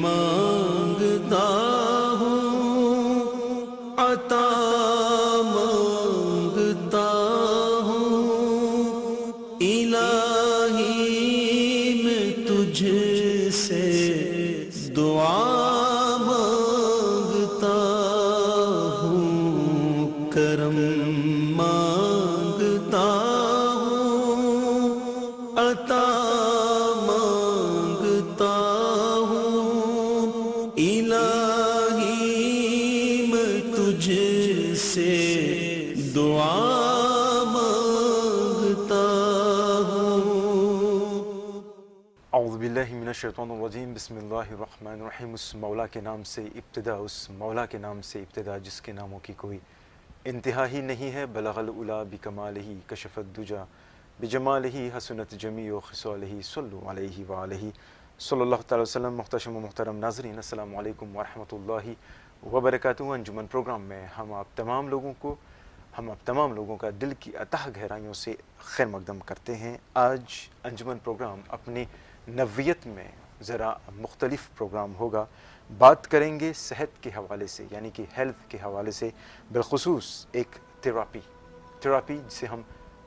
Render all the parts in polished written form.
مانگتا ہوں، عطا مانگتا ہوں، الہی میں تجھ سے دعا مانگتا ہوں، کرم مانگتا ہوں، عطا مانگتا ہوں، الہی میں تجھ سے دعا مانگتا ہوں۔ اعوذ باللہ من الشیطان الرجیم، بسم اللہ الرحمن الرحیم۔ اس مولا کے نام سے ابتدا، اس مولا کے نام سے ابتدا جس کے ناموں کی کوئی انتہا ہی نہیں ہے۔ بلغ العلا بکمالہ، کشف الدجا بجمالہ، حسنت جمیع خصالہ، صلو علیہ وآلہ صلی اللہ تعالی وسلم۔ محتشم و محترم ناظرین، السلام علیکم ورحمۃ اللہ وبرکاتہ۔ انجمن پروگرام میں ہم آپ تمام لوگوں کا دل کی اتحہ گہرائیوں سے خیر مقدم کرتے ہیں۔ آج انجمن پروگرام اپنی نوعیت میں ذرا مختلف پروگرام ہوگا۔ بات کریں گے صحت کے حوالے سے، یعنی کہ ہیلتھ کے حوالے سے، بالخصوص ایک تھراپی جسے ہم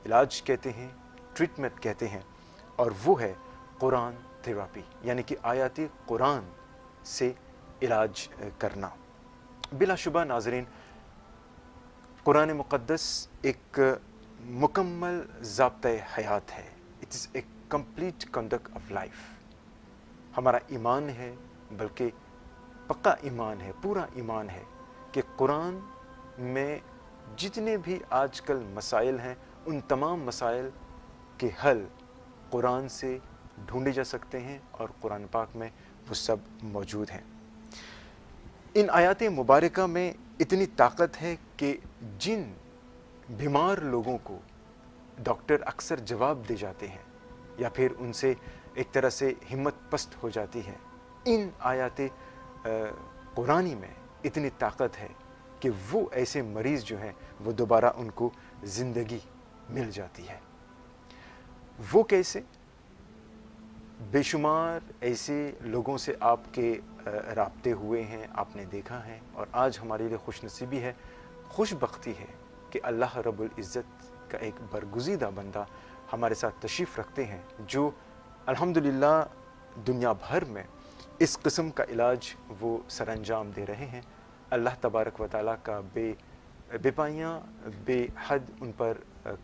علاج کہتے ہیں، ٹریٹمنٹ کہتے ہیں، اور وہ ہے قرآن تھراپی، یعنی کہ آیات قرآن سے علاج کرنا۔ بلا شبہ ناظرین، قرآن مقدس ایک مکمل ضابطۂ حیات ہے۔ It is a complete conduct of life. ہمارا ایمان ہے، بلکہ پکا ایمان ہے، پورا ایمان ہے کہ قرآن میں جتنے بھی آج کل مسائل ہیں، ان تمام مسائل کے حل قرآن سے ڈھونڈے جا سکتے ہیں، اور قرآن پاک میں وہ سب موجود ہیں۔ ان آیات مبارکہ میں اتنی طاقت ہے کہ جن بیمار لوگوں کو ڈاکٹر اکثر جواب دے جاتے ہیں، یا پھر ان سے ایک طرح سے ہمت پست ہو جاتی ہے، ان آیات قرآنی میں اتنی طاقت ہے کہ وہ ایسے مریض جو ہیں وہ دوبارہ ان کو زندگی مل جاتی ہے۔ وہ کیسے؟ بے شمار ایسے لوگوں سے آپ کے رابطے ہوئے ہیں، آپ نے دیکھا ہے، اور آج ہمارے لیے خوش نصیبی ہے، خوش بختی ہے کہ اللہ رب العزت کا ایک برگزیدہ بندہ ہمارے ساتھ تشریف رکھتے ہیں، جو الحمدللہ دنیا بھر میں اس قسم کا علاج وہ سر انجام دے رہے ہیں۔ اللہ تبارک و تعالیٰ کا بے پایاں بے حد ان پر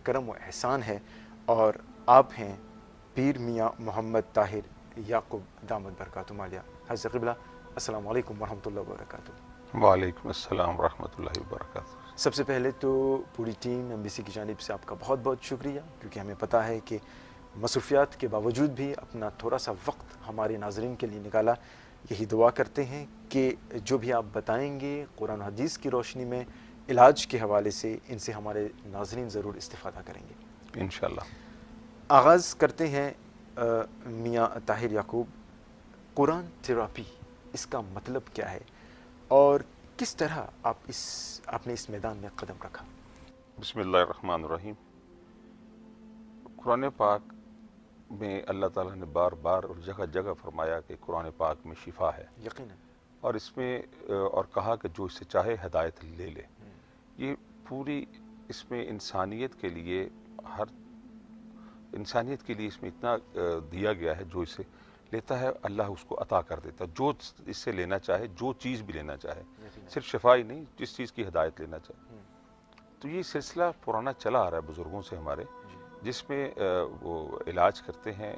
کرم و احسان ہے، اور آپ ہیں پیر میاں محمد طاہر یعقوب دامت برکاتہ عالیہ۔ حضرت قبلہ، السلام علیکم ورحمۃ اللہ وبرکاتہ۔ وعلیکم السلام ورحمۃ اللہ وبرکاتہ۔ سب سے پہلے تو پوری ٹیم MBC کی جانب سے آپ کا بہت بہت شکریہ، کیونکہ ہمیں پتہ ہے کہ مصروفیات کے باوجود بھی اپنا تھوڑا سا وقت ہمارے ناظرین کے لیے نکالا۔ یہی دعا کرتے ہیں کہ جو بھی آپ بتائیں گے قرآن حدیث کی روشنی میں علاج کے حوالے سے، ان سے ہمارے ناظرین ضرور استفادہ کریں گے انشاءاللہ۔ آغاز کرتے ہیں میاں طاہر یعقوب، قرآن تھراپی اس کا مطلب کیا ہے، اور کس طرح آپ نے اس میدان میں قدم رکھا؟ بسم اللہ الرحمن الرحیم۔ قرآن پاک میں اللہ تعالیٰ نے بار بار اور جگہ جگہ فرمایا کہ قرآن پاک میں شفا ہے، یقیناً، اور اس میں اور کہا کہ جو اس سے چاہے ہدایت لے لے۔ یہ پوری اس میں انسانیت کے لیے اس میں اتنا دیا گیا ہے، جو اسے لیتا ہے اللہ اس کو عطا کر دیتا ہے، جو اس سے لینا چاہے، جو چیز بھی لینا چاہے، صرف شفا ہی نہیں، جس چیز کی ہدایت لینا چاہے۔ تو یہ سلسلہ پرانا چلا آ رہا ہے بزرگوں سے ہمارے، جس میں وہ علاج کرتے ہیں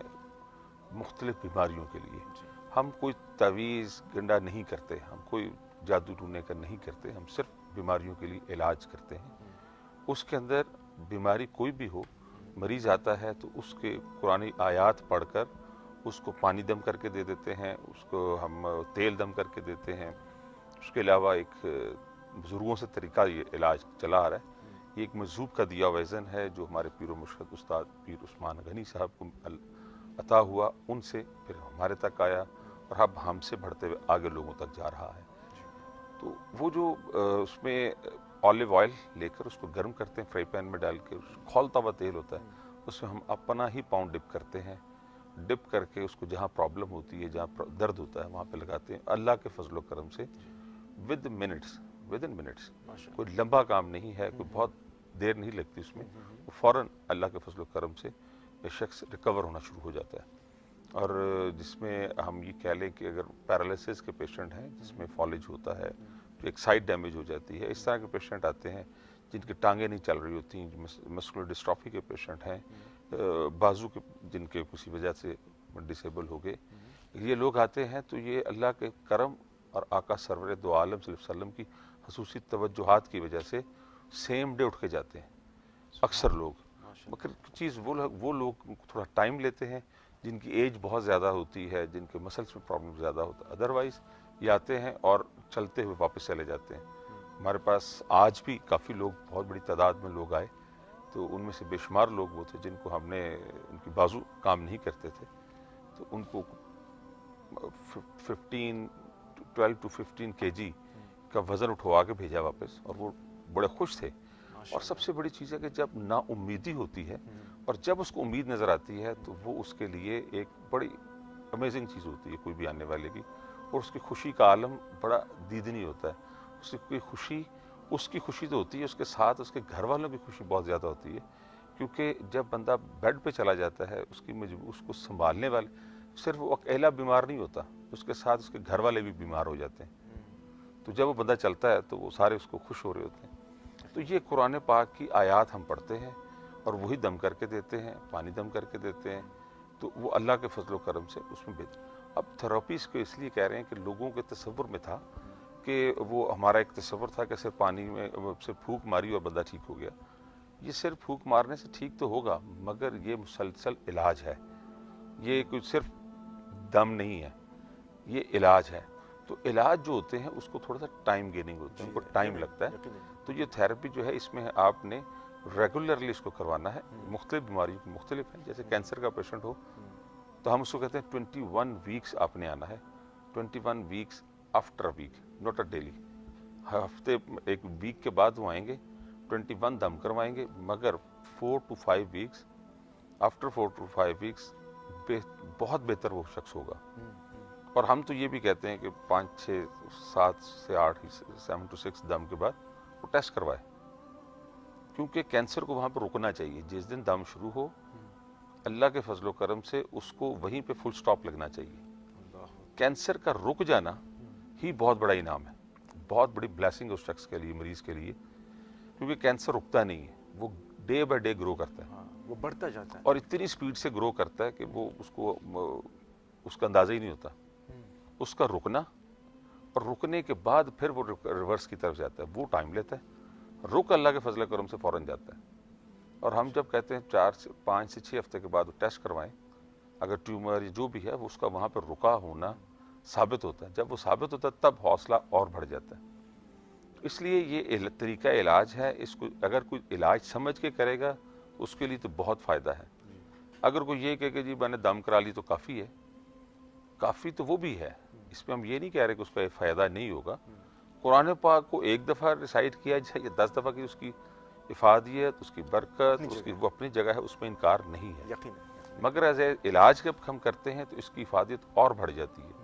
مختلف بیماریوں کے لیے۔ ہم کوئی تعویذ گنڈا نہیں کرتے، ہم کوئی جادو ٹونے کا نہیں کرتے، ہم صرف بیماریوں کے لیے علاج کرتے ہیں۔ اس کے اندر بیماری کوئی بھی ہو، مریض آتا ہے تو اس کے قرآن آیات پڑھ کر اس کو پانی دم کر کے دے دیتے ہیں، اس کو ہم تیل دم کر کے دیتے ہیں۔ اس کے علاوہ ایک بزرگوں سے طریقہ یہ علاج چلا آ رہا ہے، یہ ایک مجذوب کا دیا ویزن ہے جو ہمارے پیر و مرشد استاد پیر عثمان غنی صاحب کو عطا ہوا، ان سے پھر ہمارے تک آیا، اور اب ہم سے بڑھتے ہوئے آگے لوگوں تک جا رہا ہے۔ تو وہ جو اس میں آلیو آئل لے کر اس کو گرم کرتے ہیں، فرائی پین میں ڈال کے، کھولتا ہوا تیل ہوتا ہے، اس میں ہم اپنا ہی پاؤں ڈپ کرتے ہیں، ڈپ کر کے اس کو جہاں پرابلم ہوتی ہے، جہاں درد ہوتا ہے، وہاں پہ لگاتے ہیں. اللہ کے فضل و کرم سے ود ان منٹس کوئی لمبا کام نہیں ہے، کوئی بہت دیر نہیں لگتی اس میں، وہ فوراً اللہ کے فضل و کرم سے شخص ریکور ہونا شروع ہو جاتا ہے. اور جس میں ہم یہ کہہ لیں کہ اگر پیرالائسس کے پیشنٹ ہیں جس میں فالج ہوتا ہے، تو ایک سائڈ ڈیمیج ہو جاتی ہے، اس طرح کے پیشنٹ آتے ہیں جن کی ٹانگیں نہیں چل رہی ہوتی ہیں، مسکولر ڈسٹرافی کے پیشنٹ ہیں، بازو کے جن کے کسی وجہ سے ڈسیبل ہو گئے، یہ لوگ آتے ہیں تو یہ اللہ کے کرم اور آقا سرور دو عالم صلی اللہ علیہ وسلم کی خصوصی توجہات کی وجہ سے سیم ڈے اٹھ کے جاتے ہیں اکثر لوگ. مگر چیز وہ لوگ تھوڑا ٹائم لیتے ہیں جن کی ایج بہت زیادہ ہوتی ہے، جن کے مسلس میں پرابلم زیادہ ہوتا ہے. ادروائز یہ آتے ہیں اور چلتے ہوئے واپس چلے جاتے ہیں. ہمارے پاس آج بھی کافی لوگ، بہت بڑی تعداد میں لوگ آئے، تو ان میں سے بے شمار لوگ وہ تھے جن کو ہم نے، ان کی بازو کام نہیں کرتے تھے، تو ان کو 12 to 15 kg کا وزن اٹھوا کے بھیجا واپس، اور وہ بڑے خوش تھے. اور سب سے بڑی چیز ہے کہ جب نا امیدی ہوتی ہے اور جب اس کو امید نظر آتی ہے تو وہ اس کے لیے ایک بڑی امیزنگ چیز ہوتی ہے کوئی بھی آنے والے کی، اور اس کی خوشی کا عالم بڑا دیدنی ہوتا ہے. اس کی خوشی تو ہوتی ہے، اس کے ساتھ اس کے گھر والوں کی خوشی بہت زیادہ ہوتی ہے، کیونکہ جب بندہ بیڈ پہ چلا جاتا ہے اس کو سنبھالنے والے، صرف وہ اکیلا بیمار نہیں ہوتا، اس کے ساتھ اس کے گھر والے بھی بیمار ہو جاتے ہیں. تو جب وہ بندہ چلتا ہے تو وہ سارے اس کو خوش ہو رہے ہوتے ہیں. تو یہ قرآن پاک کی آیات ہم پڑھتے ہیں اور وہی دم کر کے دیتے ہیں، پانی دم کر کے دیتے ہیں، تو وہ اللہ کے فضل و کرم سے اس میں بہتر. اب تھراپیز کو اس لیے کہہ رہے ہیں کہ لوگوں کے تصور میں تھا کہ وہ ہمارا ایک تصور تھا کہ صرف پانی میں سے پھونک ماری اور بندہ ٹھیک ہو گیا. یہ صرف پھونک مارنے سے ٹھیک تو ہوگا، مگر یہ مسلسل علاج ہے، یہ کوئی صرف دم نہیں ہے، یہ علاج ہے. تو علاج جو ہوتے ہیں اس کو تھوڑا سا ٹائم گیننگ ہوتا ہے، ان کو ٹائم لگتا ہے. تو یہ تھیراپی جو ہے اس میں آپ نے ریگولرلی اس کو کروانا ہے. مختلف بیماریوں کی مختلف ہیں، جیسے کینسر کا پیشنٹ ہو تو ہم اس کو کہتے ہیں 21 ویکس آپ نے آنا ہے. 21 weeks after week, not a daily. ہفتے ایک ویک کے بعد وہ آئیں گے، 21 دم کروائیں گے، مگر 4 to 5 ویکس، آفٹر 4 to 5 ویکس بہت بہتر وہ شخص ہوگا. اور ہم تو یہ بھی کہتے ہیں کہ 5 6 7 سے 8 7 to 6 دم کے بعد وہ ٹیسٹ کروائے، کیونکہ کینسر کو وہاں پہ رکنا چاہیے. جس دن دم شروع ہو، اللہ کے فضل و کرم سے اس کو وہیں پہ فل سٹاپ لگنا چاہیے. کینسر کا رک جانا ہی بہت بڑا انعام ہے، بہت بڑی بلیسنگ اس شخص کے لیے، مریض کے لیے، کیونکہ کینسر رکتا نہیں ہے، وہ ڈے بائی ڈے گرو کرتا ہے، وہ بڑھتا جاتا ہے اور اتنی سپیڈ سے گرو کرتا ہے کہ وہ اس کا اندازہ ہی نہیں ہوتا. اس کا رکنا اور رکنے کے بعد پھر وہ ریورس کی طرف جاتا ہے، وہ ٹائم لیتا ہے. رک اللہ کے فضل کرم سے فوراً جاتا ہے. اور ہم جب کہتے ہیں 5 سے 6 ہفتے کے بعد وہ ٹیسٹ کروائیں، اگر ٹیومر جو بھی ہے وہ اس کا وہاں پہ رکا ہونا ثابت ہوتا ہے. جب وہ ثابت ہوتا ہے تب حوصلہ اور بڑھ جاتا ہے. اس لیے یہ طریقہ علاج ہے. اس کو اگر کوئی علاج سمجھ کے کرے گا اس کے لیے تو بہت فائدہ ہے. اگر کوئی یہ کہے کہ جی میں نے دم کرا لی تو کافی ہے، کافی تو وہ بھی ہے. اس پہ ہم یہ نہیں کہہ رہے کہ اس کا فائدہ نہیں ہوگا. قرآن پاک کو ایک دفعہ ریسائٹ کیا جائے یا 10 دفعہ کی اس کی افادیت، اس کی برکت، اس کی وہ اپنی جگہ ہے، اس میں انکار نہیں ہے. مگر ایز اے علاج جب ہم کرتے ہیں تو اس کی افادیت اور بڑھ جاتی ہے.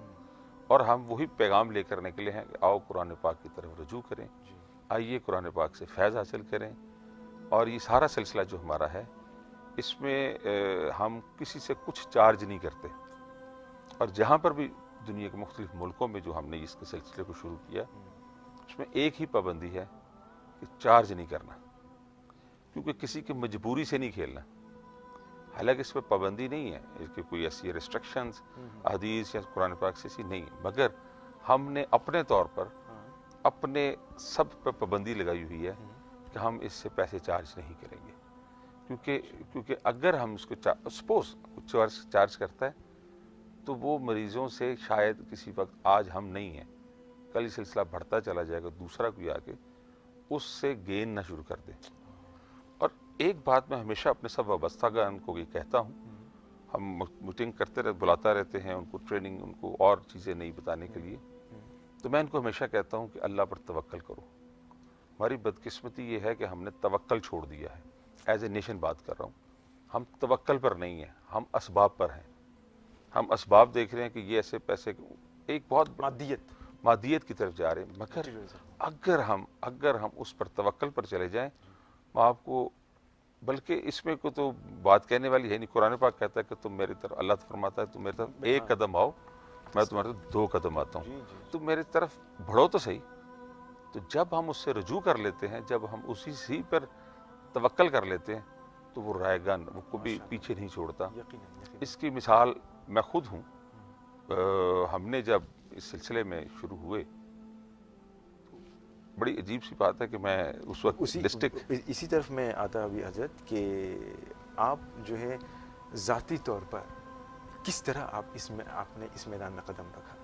اور ہم وہی پیغام لے کرنے کے لیے ہیں کہ آؤ قرآن پاک کی طرف رجوع کریں، آئیے قرآن پاک سے فیض حاصل کریں. اور یہ سارا سلسلہ جو ہمارا ہے اس میں ہم کسی سے کچھ چارج نہیں کرتے. اور جہاں پر بھی دنیا کے مختلف ملکوں میں جو ہم نے اس کے سلسلے کو شروع کیا، اس میں ایک ہی پابندی ہے کہ چارج نہیں کرنا، کیونکہ کسی کی مجبوری سے نہیں کھیلنا. حالانکہ اس پہ پابندی نہیں ہے، اس کی کوئی ایسی ریسٹرکشنز حدیث یا قرآن پاک سے ایسی نہیں ہے، مگر ہم نے اپنے طور پر اپنے سب پہ پابندی لگائی ہوئی ہے کہ ہم اس سے پیسے چارج نہیں کریں گے. کیونکہ اگر ہم اس کو سپوز چارج کرتا ہے تو وہ مریضوں سے شاید کسی وقت، آج ہم نہیں ہیں، کل یہ سلسلہ بڑھتا چلا جائے گا، دوسرا کوئی آ کے اس سے گین نہ شروع کر دے. اور ایک بات میں ہمیشہ اپنے سب وابستگان کو یہ کہتا ہوں، ہم میٹنگ کرتے رہتے، بلاتا رہتے ہیں ان کو ٹریننگ، ان کو اور چیزیں نہیں بتانے کے لیے، تو میں ان کو ہمیشہ کہتا ہوں کہ اللہ پر توکل کرو. ہماری بدقسمتی یہ ہے کہ ہم نے توکل چھوڑ دیا ہے. ایز اے نیشن بات کر رہا ہوں، ہم توکل پر نہیں ہیں، ہم اسباب پر ہیں. ہم اسباب دیکھ رہے ہیں کہ یہ ایسے پیسے ایک بہت مادیت کی طرف جا رہے ہیں، مگر اگر ہم اس پر توکل پر چلے جائیں، میں آپ کو بلکہ اس میں کو تو بات کہنے والی ہے نہیں، قرآن پاک کہتا ہے کہ تم میری طرف، اللہ فرماتا ہے تم میری طرف ایک قدم آؤ میں تمہارے طرف 2 قدم آتا ہوں، تم میری طرف بڑھو تو صحیح۔ تو جب ہم اس سے رجوع کر لیتے ہیں، جب ہم اسی پر توکل کر لیتے ہیں، تو وہ رائے گا، وہ کبھی پیچھے نہیں چھوڑتا۔ اس کی مثال میں خود ہوں۔ ہم نے جب اس سلسلے میں شروع ہوئے، بڑی عجیب سی بات ہے کہ میں اس وقت ڈسٹرکٹ، اسی طرف میں آتا ابھی حضرت کہ آپ جو ہے ذاتی طور پر کس طرح آپ نے اس میدان میں قدم رکھا؟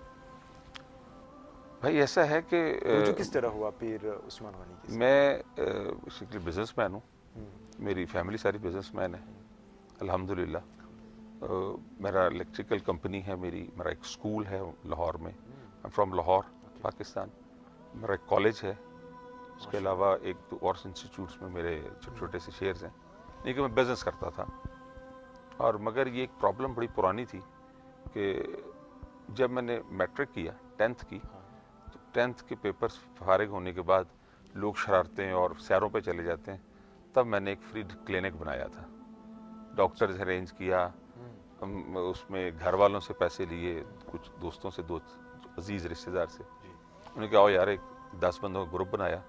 بھائی ایسا ہے کہ رجوع کس طرح ہوا پیر عثمان غنی کے؟ میں بیسیکلی بزنس مین ہوں، میری فیملی ساری بزنس مین ہے الحمدللہ۔ میرا الیکٹریکل کمپنی ہے، میرا ایک اسکول ہے لاہور میں، فرام لاہور پاکستان، میرا ایک کالج ہے، اس کے علاوہ 1-2 اور انسٹیٹیوٹس میں میرے چھوٹے چھوٹے سے شیئرز ہیں، لیکن میں بزنس کرتا تھا۔ اور مگر یہ ایک پرابلم بڑی پرانی تھی کہ جب میں نے میٹرک کیا، 10th کی، تو 10th کے پیپرز فارغ ہونے کے بعد لوگ شرارتیں اور سیروں پہ چلے جاتے ہیں، تب میں نے ایک فری کلینک بنایا تھا، ڈاکٹرز ارینج کیا، اس میں گھر والوں سے پیسے لیے، کچھ دوستوں سے، 2 عزیز رشتہ دار سے، انہوں نے کہا او یار، ایک 10 بندوں کا گروپ بنایا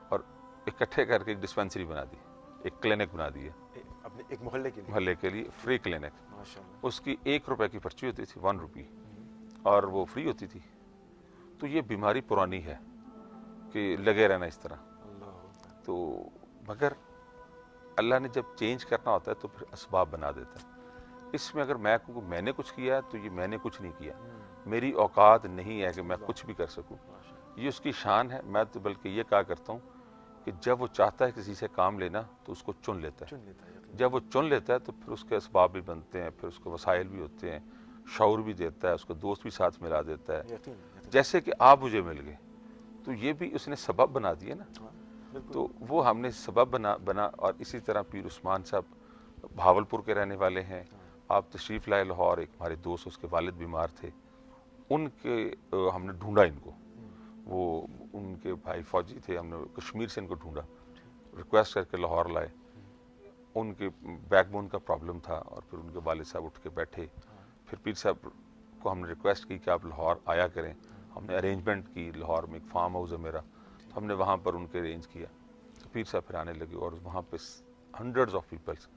اور اکٹھے کر کے ایک ڈسپینسری بنا دی، ایک کلینک بنا دی ہے اپنے ایک محلے کے لیے فری کلینک۔ ماشاءاللہ۔ اس کی 1 روپے کی پرچی ہوتی تھی، 1 روپی، اور وہ فری ہوتی تھی۔ تو یہ بیماری پرانی ہے کہ لگے رہنا اس طرح، تو مگر اللہ نے جب چینج کرنا ہوتا ہے تو پھر اسباب بنا دیتا ہے۔ اس میں اگر میں نے کچھ کیا تو یہ میں نے کچھ نہیں کیا، میری اوقات نہیں ہے کہ میں کچھ بھی کر سکوں، یہ اس کی شان ہے۔ میں تو بلکہ یہ کہا کرتا ہوں کہ جب وہ چاہتا ہے کسی سے کام لینا تو اس کو چن لیتا ہے، جب وہ چن لیتا ہے تو پھر اس کے اسباب بھی بنتے ہیں، پھر اس کو وسائل بھی ہوتے ہیں، شعور بھی دیتا ہے، اس کو دوست بھی ساتھ ملا دیتا ہے۔ جیسے کہ آپ مجھے مل گئے تو یہ بھی اس نے سبب بنا دیے نا، تو وہ ہم نے سبب بنا۔ اور اسی طرح پیر عثمان صاحب بھاولپور کے رہنے والے ہیں، آپ تشریف لائے لاہور، ایک ہمارے دوست، اس کے والد بیمار تھے، ان کے ہم نے ڈھونڈا ان کو، وہ ان کے بھائی فوجی تھے، ہم نے کشمیر سے ان کو ڈھونڈا، ریکویسٹ کر کے لاہور لائے۔ ان کے بیک بون کا پرابلم تھا، اور پھر ان کے والد صاحب اٹھ کے بیٹھے، پھر پیر صاحب کو ہم نے ریکویسٹ کی کہ آپ لاہور آیا کریں، ہم نے ارینجمنٹ کی، لاہور میں ایک فارم ہاؤس ہے میرا، تو ہم نے وہاں پر ان کے ارینج کیا، تو پیر صاحب پھر آنے لگے، اور وہاں پہ ہنڈریڈز آف پیپلس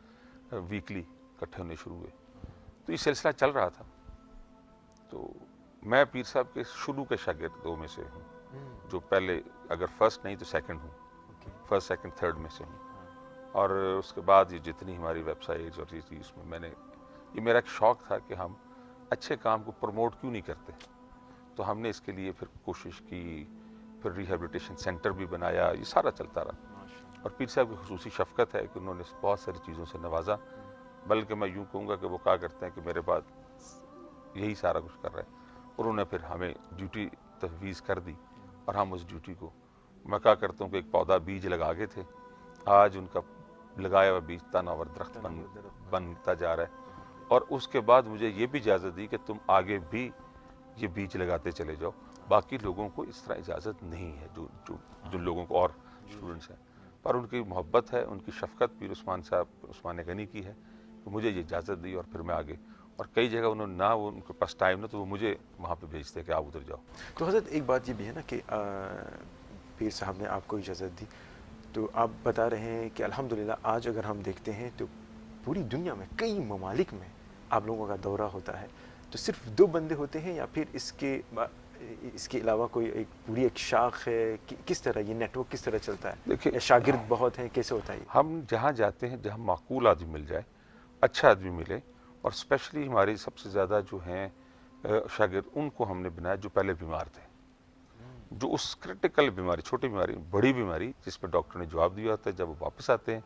ویکلی اکٹھے ہونے شروع ہوئے۔ تو یہ سلسلہ چل رہا تھا۔ تو میں پیر صاحب کے شروع کے شاگردوں میں سے ہوں، جو پہلے اگر فرسٹ نہیں تو سیکنڈ ہوں، فرسٹ سیکنڈ تھرڈ میں سے ہوں۔ اور اس کے بعد یہ جتنی ہماری ویب سائٹس اور یہ چیز میں نے، یہ میرا ایک شوق تھا کہ ہم اچھے کام کو پروموٹ کیوں نہیں کرتے، تو ہم نے اس کے لیے پھر کوشش کی، پھر ریہیبلیٹیشن سینٹر بھی بنایا، یہ سارا چلتا رہا۔ اور پیر صاحب کی خصوصی شفقت ہے کہ انہوں نے بہت ساری چیزوں سے نوازا، بلکہ میں یوں کہوں گا کہ وہ کہا کرتے ہیں کہ میرے بعد یہی سارا کچھ کر رہے ہیں، اور انہوں نے پھر ہمیں ڈیوٹی تفویض کر دی، اور ہم اس ڈیوٹی کو، میں کہا کرتا ہوں کہ ایک پودا بیج لگا گئے تھے، آج ان کا لگایا ہوا بیج تناور درخت بنتا جا رہا ہے، اور اس کے بعد مجھے یہ بھی اجازت دی کہ تم آگے بھی یہ بیج لگاتے چلے جاؤ، باقی لوگوں کو اس طرح اجازت نہیں ہے، جو لوگوں کو اور اسٹوڈنٹس ہیں، پر ان کی محبت ہے، ان کی شفقت پیر عثمان صاحب عثمان غنی کی ہے کہ مجھے یہ اجازت دی، اور پھر میں آگے، اور کئی جگہ انہوں نے نہ، وہ ان کے پاس ٹائم نہ، تو وہ مجھے وہاں پہ بھیجتے کہ آپ ادھر جاؤ۔ تو حضرت ایک بات یہ بھی ہے نا کہ پیر صاحب نے آپ کو اجازت دی، تو آپ بتا رہے ہیں کہ الحمدللہ آج اگر ہم دیکھتے ہیں تو پوری دنیا میں کئی ممالک میں آپ لوگوں کا دورہ ہوتا ہے، تو صرف 2 بندے ہوتے ہیں یا پھر اس کے علاوہ کوئی ایک پوری ایک شاخ ہے؟ کس طرح یہ نیٹ ورک کس طرح چلتا ہے؟ دیکھیے، شاگرد بہت ہیں، کیسے ہوتا ہے یہ؟ ہم جہاں جاتے ہیں، جہاں معقول آدمی مل جائے، اچھا آدمی ملے، اور اسپیشلی ہماری سب سے زیادہ جو ہیں شاگرد، ان کو ہم نے بنایا جو پہلے بیمار تھے، جو اس کرٹیکل بیماری، چھوٹی بیماری، بڑی بیماری جس پہ ڈاکٹر نے جواب دیا ہوتا ہے، جب وہ واپس آتے ہیں،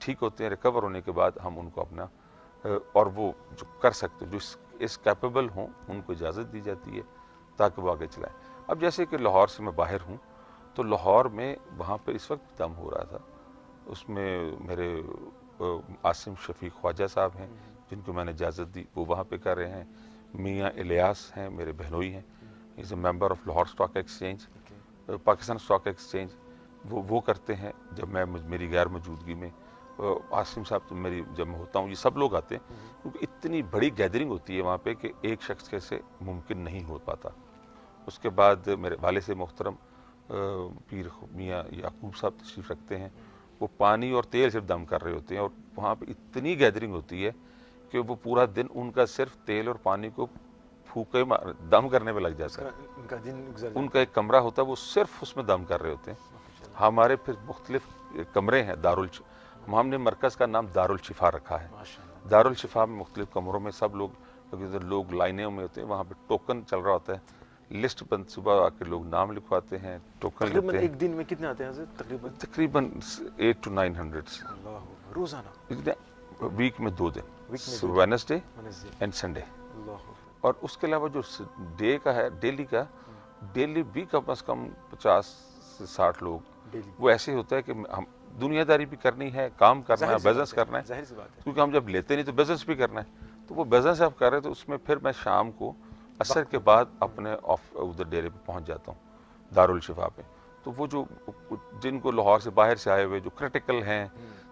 ٹھیک ہوتے ہیں، ریکور ہونے کے بعد ہم ان کو اپنا، اور وہ جو کر سکتے، جو اس کیپیبل ہوں، ان کو اجازت دی جاتی ہے تاکہ وہ آگے چلائیں۔ اب جیسے کہ لاہور سے میں باہر ہوں، تو لاہور میں وہاں پہ اس وقت دم ہو رہا تھا، اس میں میرے عاصم شفیق خواجہ صاحب ہیں جن کو میں نے اجازت دی، وہ وہاں پہ کر رہے ہیں، میاں الیاس ہیں میرے بہنوئی ہیں, is a member of Lahore stock exchange, Pakistan stock exchange. وہ کرتے ہیں جب میں میری غیر موجودگی میں. عاصم صاحب تو میری جب میں ہوتا ہوں, یہ سب لوگ آتے ہیں کیونکہ اتنی بڑی گیدرنگ ہوتی ہے وہاں پہ کہ ایک شخص کے سے ممکن نہیں ہو پاتا. اس کے بعد میرے والد سے محترم پیر میاں یعقوب صاحب تشریف رکھتے ہیں, وہ پانی اور تیل صرف دم کر رہے ہوتے ہیں, اور وہاں پہ اتنی گیدرنگ ہوتی ہے کہ وہ پورا دن ان کا صرف تیل اور پانی کو پھوکے دم کرنے میں لگ جاتا ہے. ان کا دن گزر ان کا ایک کمرہ ہوتا ہے, وہ صرف اس میں دم کر رہے ہوتے ہیں. ہمارے پھر مختلف کمرے ہیں, ہم نے مرکز کا نام دارالشفا رکھا ہے. دارالشفا میں مختلف کمروں میں سب لوگ لائنوں میں ہوتے ہیں, وہاں پہ ٹوکن چل رہا ہوتا ہے, لسٹ بند, صبح آ کے لوگ نام لکھواتے ہیں, ٹوکن تقریباً لیتے ہیں. ایک دن میں کتنے آتے ہیں حضرت؟ تقریباً 800 to 900 اللہ روزانہ, ویک میں 2 دن, وینسڈے اینڈ سنڈے. اور اس کے علاوہ جو ڈے کا ہے, ڈیلی بھی کم از کم 50 سے 60 لوگ. وہ ایسے ہوتا ہے کہ ہم دنیا داری بھی کرنی ہے, کام کرنا ہے, بزنس کرنا ہے, ظاہر سی بات ہے, کیونکہ ہم جب لیتے نہیں تو بزنس بھی کرنا ہے. تو وہ بزنس آپ کر رہے تو اس میں پھر میں شام کو عصر کے بعد اپنے ادھر ڈیرے پہ پہنچ جاتا ہوں دارالشفا پہ. تو وہ جو جن کو لاہور سے باہر سے آئے ہوئے جو کرٹیکل ہیں,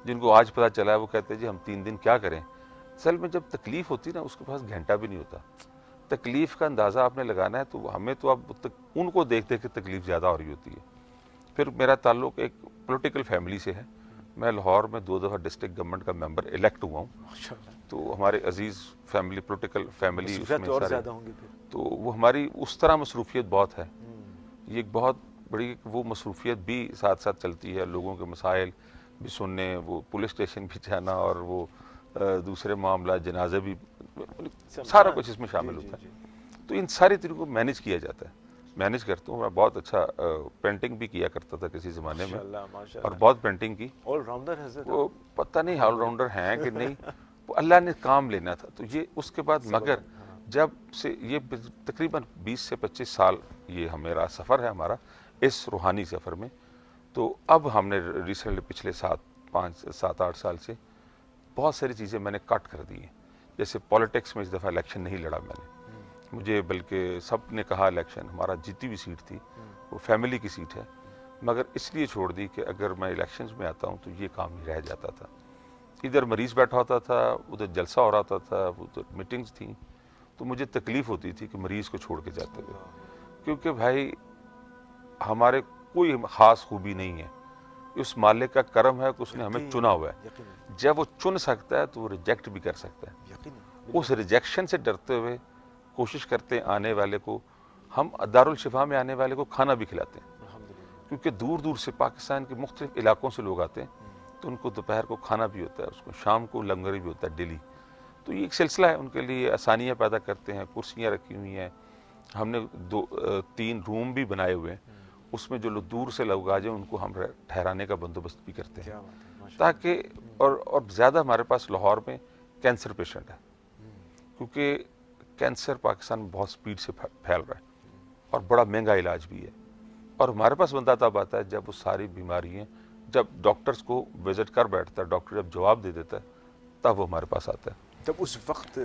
جن کو آج پتہ چلا ہے, وہ کہتے ہیں جی ہم 3 دن کیا کریں. اصل میں جب تکلیف ہوتی ہے نا, اس کے پاس گھنٹہ بھی نہیں ہوتا. تکلیف کا اندازہ آپ نے لگانا ہے تو ہمیں تو اب ان کو دیکھ دیکھ کے تکلیف زیادہ ہو رہی ہوتی ہے. پھر میرا تعلق ایک پولیٹیکل فیملی سے ہے. میں لاہور میں 2 دفعہ ڈسٹرکٹ گورنمنٹ کا ممبر الیکٹ ہوا ہوں. تو ہمارے عزیز فیملی, پولیٹیکل فیملی اس میں اور سارے, زیادہ ہوں گے پھر. تو وہ ہماری اس طرح مصروفیت بہت ہے. یہ ایک بہت بڑی وہ مصروفیت بھی ساتھ ساتھ چلتی ہے, لوگوں کے مسائل بھی سننے, وہ پولیس اسٹیشن بھی جانا, اور وہ دوسرے معاملات, جنازے بھی, سارا کچھ اس میں شامل ہوتا ہے. تو ان ساری چیزوں کو مینیج کیا جاتا ہے. مینیج کرتا ہوں. میں بہت اچھا پینٹنگ بھی کیا کرتا تھا کسی زمانے میں, اور بہت پینٹنگ کی. آل راؤنڈر حضرت, وہ پتہ نہیں آل راؤنڈر ہیں کہ نہیں, وہ اللہ نے کام لینا تھا. تو یہ اس کے بعد, مگر جب سے یہ تقریباً 20 سے 25 سال یہ میرا سفر ہے ہمارا اس روحانی سفر میں. تو اب ہم نے ریسنٹلی پچھلے 7-8 سال سے بہت ساری چیزیں میں نے کٹ کر دی ہیں. جیسے پولیٹکس میں اس دفعہ الیکشن نہیں لڑا میں نے, مجھے بلکہ سب نے کہا الیکشن, ہمارا جیتی ہوئی سیٹ تھی, وہ فیملی کی سیٹ ہے, مگر اس لیے چھوڑ دی کہ اگر میں الیکشنز میں آتا ہوں تو یہ کام ہی رہ جاتا تھا. ادھر مریض بیٹھا ہوتا تھا, ادھر جلسہ ہو رہا تھا, ادھر میٹنگز تھیں, تو مجھے تکلیف ہوتی تھی کہ مریض کو چھوڑ کے جاتے ہوئے. کیونکہ بھائی ہمارے کوئی خاص خوبی نہیں ہے, اس مالک کا کرم ہے کہ اس نے ہمیں چنا ہوا ہے. جب وہ چن سکتا ہے تو وہ ریجیکٹ بھی کر سکتا ہے. اس ریجیکشن سے ڈرتے ہوئے کوشش کرتے ہیں آنے والے کو, ہم دارالشفا میں آنے والے کو کھانا بھی کھلاتے ہیں, کیونکہ دور دور سے پاکستان کے مختلف علاقوں سے لوگ آتے ہیں, تو ان کو دوپہر کو کھانا بھی ہوتا ہے, اس کو شام کو لنگر بھی ہوتا ہے ڈیلی. تو یہ ایک سلسلہ ہے, ان کے لیے آسانیاں پیدا کرتے ہیں. کرسیاں رکھی ہوئی ہیں, ہم نے 2-3 روم بھی بنائے ہوئے ہیں, اس میں جو لوگ دور سے لوگ آ جائیں ان کو ہم ٹھہرانے کا بندوبست بھی کرتے ہیں, تاکہ اور زیادہ ہمارے پاس لاہور میں کینسر پیشنٹ ہے, کیونکہ کینسر پاکستان میں بہت سپیڈ سے پھیل رہا ہے اور بڑا مہنگا علاج بھی ہے. اور ہمارے پاس بندہ تب آتا ہے جب وہ ساری بیماری ہیں, جب ڈاکٹرز کو وزٹ کر بیٹھتا ہے, ڈاکٹر جب جواب دے دیتا ہے, تب وہ ہمارے پاس آتا ہے. تب اس وقت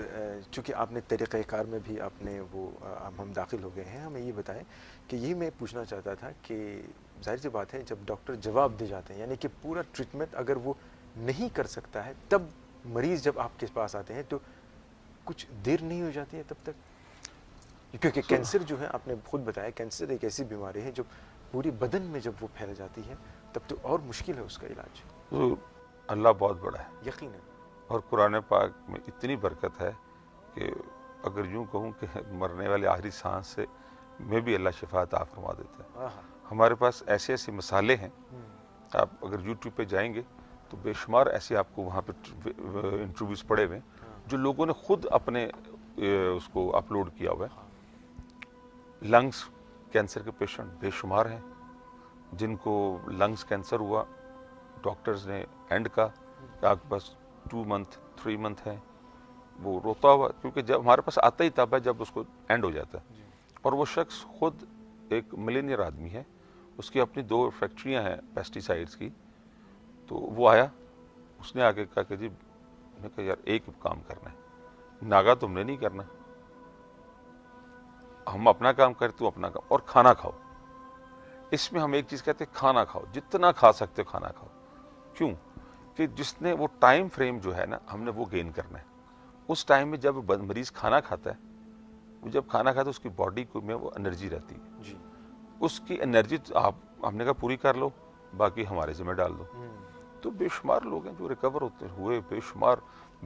چونکہ آپ نے طریقہ کار میں بھی آپ نے وہ ہم داخل ہو گئے ہیں, ہمیں یہ بتائیں کہ یہی میں پوچھنا چاہتا تھا کہ ظاہر سی بات ہے جب ڈاکٹر جواب دے جاتے ہیں, یعنی کہ پورا ٹریٹمنٹ اگر وہ نہیں کر سکتا ہے, تب مریض جب آپ کے پاس آتے ہیں تو کچھ دیر نہیں ہو جاتی ہے تب تک؟ کیونکہ کینسر جو ہے آپ نے خود بتایا, کینسر ایک ایسی بیماری ہے جو پوری بدن میں جب وہ پھیل جاتی ہے تب تو اور مشکل ہے اس کا علاج. اللہ بہت بڑا ہے یقیناً, اور قرآن پاک میں اتنی برکت ہے کہ اگر یوں کہوں کہ مرنے والے آخری سانس سے میں بھی اللہ شفا عطا فرما دیتا ہے. ہمارے پاس ایسے ایسے مسالے ہیں, آپ اگر یوٹیوب پہ جائیں گے تو بے شمار ایسے آپ کو وہاں پہ انٹرویوز پڑے ہوئے جو لوگوں نے خود اپنے اس کو اپلوڈ کیا ہوا ہے. لنگس کینسر کے پیشنٹ بے شمار ہیں جن کو لنگس کینسر ہوا, ڈاکٹرز نے اینڈ کا کہ آپ کے پاس 2 month 3 month ہے, وہ روتا ہوا, کیونکہ جب ہمارے پاس آتا ہی تب ہے جب اس کو اینڈ ہو جاتا ہے. اور وہ شخص خود ایک ملینئر آدمی ہے, اس کی اپنی 2 فیکٹریاں ہیں پیسٹی سائڈس کی. تو وہ آیا, اس نے آگے کہا کہ جی, میں کہا یار ایک کام کرنا ہے, ناگا تم نے نہیں کرنا, ہم اپنا کام کریں تو اپنا کام، اور کھانا کھاؤ. اس میں ہم ایک چیز کہتے ہیں کھانا کھاؤ، جتنا کھا سکتے ہو کھانا کھاؤ. کیوں کہ جس نے وہ ٹائم فریم جو ہے نا ہم نے وہ گین کرنا ہے. اس ٹائم میں جب مریض کھانا کھاتا ہے، وہ جب کھانا کھاتا ہے اس کی باڈی کو میں وہ انرجی رہتی ہے. جی اس کی انرجی آپ ہم نے کہا پوری کر لو، باقی ہمارے ذمہ ڈال دو. تو بے شمار لوگ ہیں جو ریکور ہوئے، بے شمار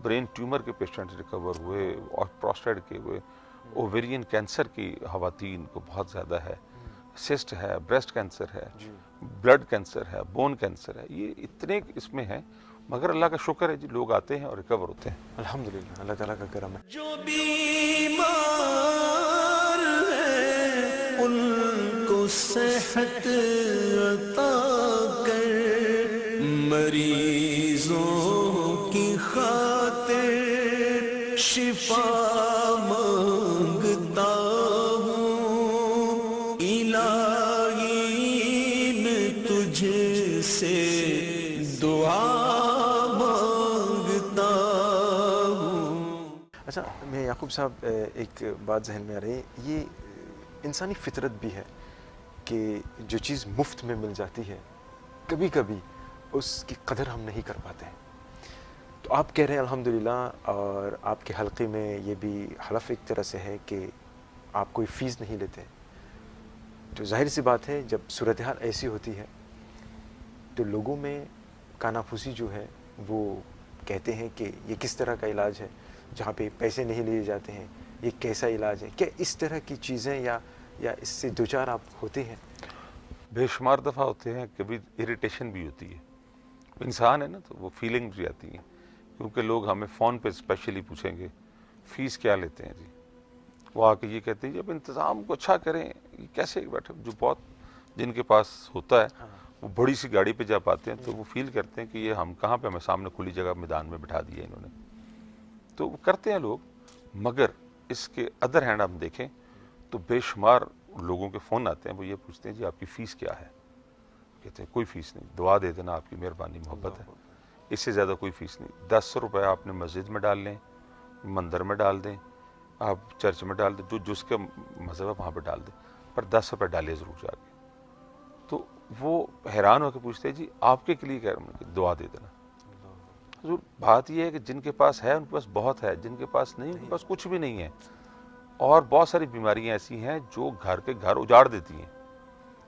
برین ٹیومر کے پیشنٹ ریکور ہوئے، اور پروسٹیٹ کے ہوئے، اوویرین کینسر کی خواتین کو بہت زیادہ ہے، سسٹ ہے، بریسٹ کینسر ہے، بلڈ کینسر ہے، بون کینسر ہے. یہ اتنے اس میں ہیں، مگر اللہ کا شکر ہے جی لوگ آتے ہیں اور ریکور ہوتے ہیں. الحمدللہ، اللہ تعالیٰ کا کرم ہے. جو بیمار ہے ان کو صحت عطا کر، مریضوں کی خاطر شفا مانگتا ہوں. الہی میں تجھ سے دعا مانگتا ہوں. اچھا میں یعقوب صاحب ایک بات ذہن میں آ رہی ہے، یہ انسانی فطرت بھی ہے کہ جو چیز مفت میں مل جاتی ہے کبھی کبھی اس کی قدر ہم نہیں کر پاتے ہیں. تو آپ کہہ رہے ہیں الحمدللہ، اور آپ کے حلقے میں یہ بھی حلف ایک طرح سے ہے کہ آپ کوئی فیس نہیں لیتے. تو ظاہر سی بات ہے جب صورتحال ایسی ہوتی ہے تو لوگوں میں کاناپھوسی جو ہے وہ کہتے ہیں کہ یہ کس طرح کا علاج ہے جہاں پہ پیسے نہیں لیے جاتے ہیں، یہ کیسا علاج ہے. کیا اس طرح کی چیزیں یا اس سے دوچار آپ ہوتے ہیں؟ بے شمار دفعہ ہوتے ہیں. کبھی اریٹیشن بھی ہوتی ہے، انسان ہے نا تو وہ فیلنگ بھی آتی ہیں. کیونکہ لوگ ہمیں فون پہ اسپیشلی پوچھیں گے فیس کیا لیتے ہیں جی. وہ آ کے یہ کہتے ہیں جب انتظام کو اچھا کریں، یہ کیسے بیٹھے. جو بہت جن کے پاس ہوتا ہے وہ بڑی سی گاڑی پہ جب آتے ہیں تو وہ فیل کرتے ہیں کہ یہ ہم کہاں پہ، ہمیں سامنے کھلی جگہ میدان میں بٹھا دیا انہوں نے. تو وہ کرتے ہیں لوگ. مگر اس کے ادر ہینڈ ہم دیکھیں تو بے شمار لوگوں کے فون آتے ہیں، وہ یہ پوچھتے ہیں جی آپ کی فیس کیا ہے. کہتے ہیں کوئی فیس نہیں، دعا دے دینا، آپ کی مہربانی محبت ہے، اس سے زیادہ کوئی فیس نہیں. 10 روپے آپ نے مسجد میں ڈال لیں، مندر میں ڈال دیں، آپ چرچ میں ڈال دیں، جو جس کا مذہب ہے وہاں پہ ڈال دیں، پر 10 روپے ڈالے ضرور جا کے. تو وہ حیران ہو کے پوچھتے ہیں جی آپ کے لیے کہہ رہا ہوں، دعا دے دینا. حضور بات یہ ہے کہ جن کے پاس ہے ان کے پاس بہت ہے، جن کے پاس نہیں ان کے پاس کچھ بھی نہیں ہے. اور بہت ساری بیماریاں ایسی ہیں جو گھر کے گھر اجاڑ دیتی ہیں.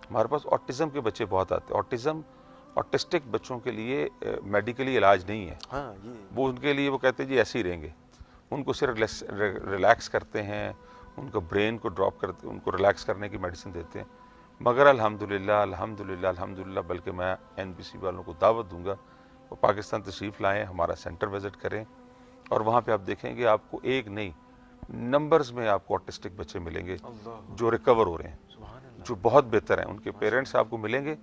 ہمارے پاس آٹزم کے بچے بہت آتے ہیں. آٹسٹک بچوں کے لیے میڈیکلی علاج نہیں ہے. ہاں وہ ان کے لیے وہ کہتے ہیں جی ایسے ہی رہیں گے. ان کو صرف ریلیکس کرتے ہیں، ان کو برین کو ڈراپ کرتے، ان کو ریلیکس کرنے کی میڈیسن دیتے ہیں. مگر الحمدللہ بلکہ میں NBC والوں کو دعوت دوں گا وہ پاکستان تشریف لائیں، ہمارا سینٹر وزٹ کریں، اور وہاں پہ آپ دیکھیں گے آپ کو ایک نہیں نمبرز میں آپ کو آٹسٹک بچے ملیں گے جو ریکور ہو رہے ہیں، جو بہت بہتر ہیں. ان کے پیرنٹس آپ کو ملیں گے،